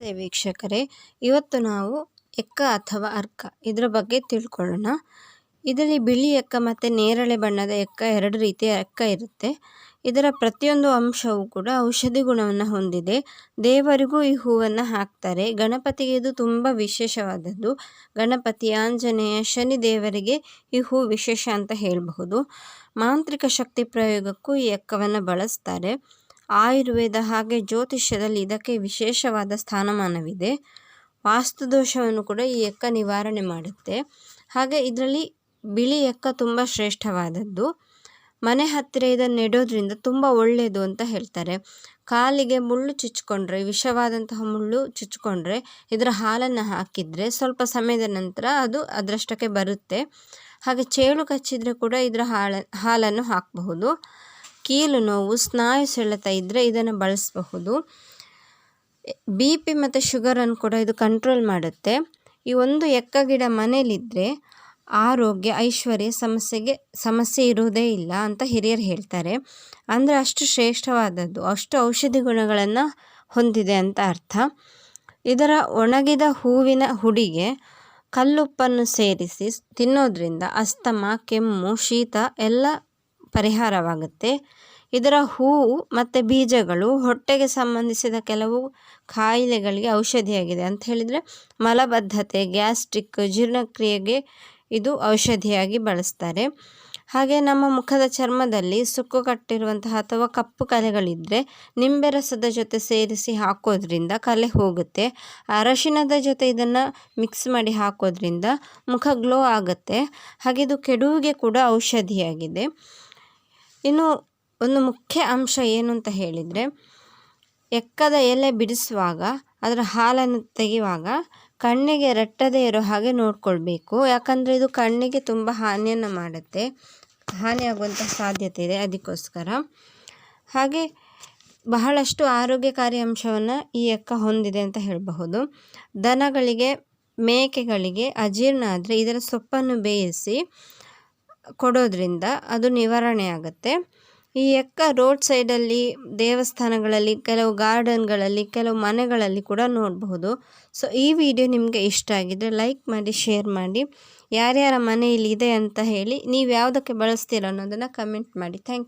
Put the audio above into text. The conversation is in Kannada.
ವೀಕ್ಷಕರೇ, ಇವತ್ತು ನಾವು ಎಕ್ಕ ಅಥವಾ ಅರ್ಕ ಇದರ ಬಗ್ಗೆ ತಿಳ್ಕೊಳ್ಳೋಣ. ಇದರಲ್ಲಿ ಬಿಳಿ ಎಕ್ಕ ಮತ್ತು ನೇರಳೆ ಬಣ್ಣದ ಎಕ್ಕ ಎರಡು ರೀತಿಯ ಎಕ್ಕ ಇರುತ್ತೆ. ಇದರ ಪ್ರತಿಯೊಂದು ಅಂಶವೂ ಕೂಡ ಔಷಧಿ ಗುಣವನ್ನು ಹೊಂದಿದೆ. ದೇವರಿಗೂ ಈ ಹೂವನ್ನು ಹಾಕ್ತಾರೆ. ಗಣಪತಿಗೆ ಇದು ತುಂಬ ವಿಶೇಷವಾದದ್ದು. ಗಣಪತಿ, ಆಂಜನೇಯ, ಶನಿ ದೇವರಿಗೆ ಈ ಹೂ ವಿಶೇಷ ಅಂತ ಹೇಳಬಹುದು. ಮಾಂತ್ರಿಕ ಶಕ್ತಿ ಪ್ರಯೋಗಕ್ಕೂ ಈ ಎಕ್ಕವನ್ನು ಬಳಸ್ತಾರೆ. ಆಯುರ್ವೇದ ಹಾಗೆ ಜ್ಯೋತಿಷ್ಯದಲ್ಲಿ ಇದಕ್ಕೆ ವಿಶೇಷವಾದ ಸ್ಥಾನಮಾನವಿದೆ. ವಾಸ್ತುದೋಷವನ್ನು ಕೂಡ ಈ ಎಕ್ಕ ನಿವಾರಣೆ ಮಾಡುತ್ತೆ. ಹಾಗೆ ಇದರಲ್ಲಿ ಬಿಳಿ ಎಕ್ಕ ತುಂಬ ಶ್ರೇಷ್ಠವಾದದ್ದು. ಮನೆ ಹತ್ತಿರ ಇದನ್ನು ನೆಡೋದ್ರಿಂದ ತುಂಬ ಒಳ್ಳೆಯದು ಅಂತ ಹೇಳ್ತಾರೆ. ಕಾಲಿಗೆ ಮುಳ್ಳು ಚುಚ್ಚಿಕೊಂಡ್ರೆ, ವಿಷವಾದಂತಹ ಮುಳ್ಳು ಚುಚ್ಚಿಕೊಂಡ್ರೆ ಇದರ ಹಾಲನ್ನು ಹಾಕಿದರೆ ಸ್ವಲ್ಪ ಸಮಯದ ನಂತರ ಅದು ಅದರಷ್ಟಕ್ಕೆ ಬರುತ್ತೆ. ಹಾಗೆ ಚೇಳು ಕಚ್ಚಿದರೆ ಕೂಡ ಇದರ ಹಾಲನ್ನು ಹಾಕಬಹುದು. ಕೀಲು ನೋವು, ಸ್ನಾಯು ಸೆಳೆತ ಇದ್ದರೆ ಇದನ್ನು ಬಳಸಬಹುದು. BP ಮತ್ತು ಶುಗರನ್ನು ಕೂಡ ಇದು ಕಂಟ್ರೋಲ್ ಮಾಡುತ್ತೆ. ಈ ಒಂದು ಎಕ್ಕ ಗಿಡ ಮನೇಲಿದ್ದರೆ ಆರೋಗ್ಯ, ಐಶ್ವರ್ಯ ಸಮಸ್ಯೆ ಇರುವುದೇ ಇಲ್ಲ ಅಂತ ಹಿರಿಯರು ಹೇಳ್ತಾರೆ. ಅಂದರೆ ಅಷ್ಟು ಶ್ರೇಷ್ಠವಾದದ್ದು, ಅಷ್ಟು ಔಷಧಿ ಗುಣಗಳನ್ನು ಹೊಂದಿದೆ ಅಂತ ಅರ್ಥ. ಇದರ ಒಣಗಿದ ಹೂವಿನ ಹುಡಿಗೆ ಕಲ್ಲುಪ್ಪನ್ನು ಸೇರಿಸಿ ತಿನ್ನೋದ್ರಿಂದ ಅಸ್ತಮ, ಕೆಮ್ಮು, ಶೀತ ಎಲ್ಲ ಪರಿಹಾರವಾಗುತ್ತೆ. ಇದರ ಹೂವು ಮತ್ತು ಬೀಜಗಳು ಹೊಟ್ಟೆಗೆ ಸಂಬಂಧಿಸಿದ ಕೆಲವು ಕಾಯಿಲೆಗಳಿಗೆ ಔಷಧಿಯಾಗಿದೆ ಅಂತ ಹೇಳಿದರೆ, ಮಲಬದ್ಧತೆ, ಗ್ಯಾಸ್ಟ್ರಿಕ್, ಜೀರ್ಣಕ್ರಿಯೆಗೆ ಇದು ಔಷಧಿಯಾಗಿ ಬಳಸ್ತಾರೆ. ಹಾಗೆ ನಮ್ಮ ಮುಖದ ಚರ್ಮದಲ್ಲಿ ಸುಕ್ಕು ಕಟ್ಟಿರುವಂತಹ ಅಥವಾ ಕಪ್ಪು ಕಲೆಗಳಿದ್ದರೆ ನಿಂಬೆ ರಸದ ಜೊತೆ ಸೇರಿಸಿ ಹಾಕೋದ್ರಿಂದ ಕಲೆ ಹೋಗುತ್ತೆ. ಅರಶಿನದ ಜೊತೆ ಇದನ್ನು ಮಿಕ್ಸ್ ಮಾಡಿ ಹಾಕೋದ್ರಿಂದ ಮುಖ ಗ್ಲೋ ಆಗುತ್ತೆ. ಹಾಗೆ ಇದು ಕೆಡುವಿಗೆ ಕೂಡ ಔಷಧಿಯಾಗಿದೆ. ಇನ್ನು ಒಂದು ಮುಖ್ಯ ಅಂಶ ಏನು ಅಂತ ಹೇಳಿದರೆ, ಎಕ್ಕದ ಎಲೆ ಬಿಡಿಸುವಾಗ ಅದರ ಹಾಲನ್ನು ತೆಗೆಯುವಾಗ ಕಣ್ಣಿಗೆ ರಟ್ಟದೇ ಇರೋ ಹಾಗೆ ನೋಡ್ಕೊಳ್ಬೇಕು. ಯಾಕಂದರೆ ಇದು ಕಣ್ಣಿಗೆ ತುಂಬ ಹಾನಿಯನ್ನು ಮಾಡುತ್ತೆ, ಹಾನಿಯಾಗುವಂಥ ಸಾಧ್ಯತೆ ಇದೆ. ಅದಕ್ಕೋಸ್ಕರ ಹಾಗೆ ಬಹಳಷ್ಟು ಆರೋಗ್ಯಕಾರಿ ಅಂಶವನ್ನು ಈ ಎಕ್ಕ ಹೊಂದಿದೆ ಅಂತ ಹೇಳಬಹುದು. ದನಗಳಿಗೆ, ಮೇಕೆಗಳಿಗೆ ಅಜೀರ್ಣ ಆದರೆ ಇದರ ಸೊಪ್ಪನ್ನು ಬೇಯಿಸಿ ಕೊಡೋದ್ರಿಂದ ಅದು ನಿವಾರಣೆ ಆಗುತ್ತೆ. ಈ ಎಕ್ಕ ರೋಡ್ ಸೈಡಲ್ಲಿ, ದೇವಸ್ಥಾನಗಳಲ್ಲಿ, ಕೆಲವು ಗಾರ್ಡನ್ಗಳಲ್ಲಿ, ಕೆಲವು ಮನೆಗಳಲ್ಲಿ ಕೂಡ ನೋಡಬಹುದು. ಸೊ ಈ ವಿಡಿಯೋ ನಿಮಗೆ ಇಷ್ಟ ಆಗಿದ್ದರೆ ಲೈಕ್ ಮಾಡಿ, ಶೇರ್ ಮಾಡಿ. ಯಾರ್ಯಾರ ಮನೆಯಲ್ಲಿ ಇದೆ ಅಂತ ಹೇಳಿ, ನೀವು ಯಾವುದಕ್ಕೆ ಬಳಸ್ತೀರ ಅನ್ನೋದನ್ನು ಕಮೆಂಟ್ ಮಾಡಿ. Thank you.